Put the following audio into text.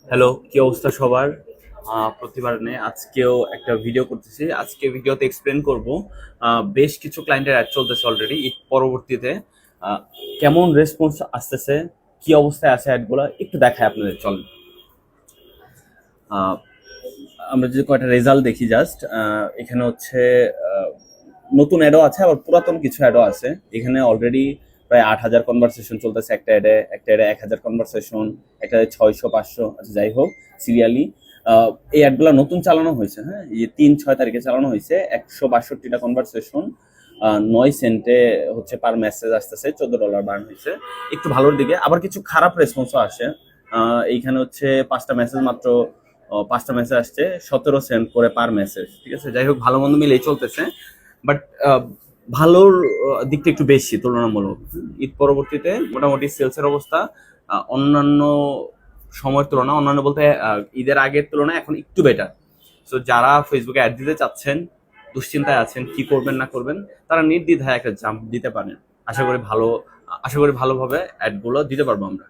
Hello, কি অবস্থা সবার? প্রতিবার নেই, আজকেও একটা ভিডিও করতেছি। আজকে ভিডিওতে এক্সপ্লেন করব বেশ কিছু ক্লায়েন্টের অ্যাড চলতেছে অলরেডি। ঈদ পরবর্তীতে আহ, কেমন রেসপন্স আসতেছে, কি অবস্থায় আছে অ্যাডগুলো একটু দেখায় আপনাদের। চলেন আহ, আমরা যদি কয়েকটা রেজাল্ট দেখি জাস্ট। এখানে হচ্ছে আহ, নতুন অ্যাডও আছে, আবার পুরাতন কিছু অ্যাডও আছে। এখানে অলরেডি প্রায় 8,000 কনভারসেশন চলতেছে একটা অ্যাডে 1,000 কনভারসেশন, একটা 600 500, আচ্ছা যাই হোক সিরিয়ালি। এই অ্যাডগুলো নতুন চালানো হয়েছে, হ্যাঁ, এই 3-6 তারিখে চালানো হয়েছে। 162টা কনভারসেশন, 9 সেন্টে হচ্ছে পার মেসেজ আসতেছে, $14 বার্ন হয়েছে, একটু ভালোর দিকে। আবার কিছু খারাপ রেসপন্সও আসে। এইখানে হচ্ছে 5টা মেসেজ আসছে, 17 সেন্ট করে পার মেসেজ। ঠিক আছে, যাই হোক ভালো মন্দ মিলেই চলতেছে। বাট ভালোর দিকটা একটু বেশি তুলনামূলক। ঈদ পরবর্তীতে মোটামুটি সেলসের অবস্থা অন্যান্য সময়ের তুলনা, অন্যান্য বলতে ঈদের আগের তুলনায় এখন একটু বেটার। সো যারা ফেসবুকে অ্যাড দিতে চাচ্ছেন, দুশ্চিন্তায় আছেন কি করবেন না করবেন, তারা নির্দ্বিধায় একটা জাম্প দিতে পারেন। আশা করি ভালোভাবে অ্যাডগুলো দিতে পারবো আমরা।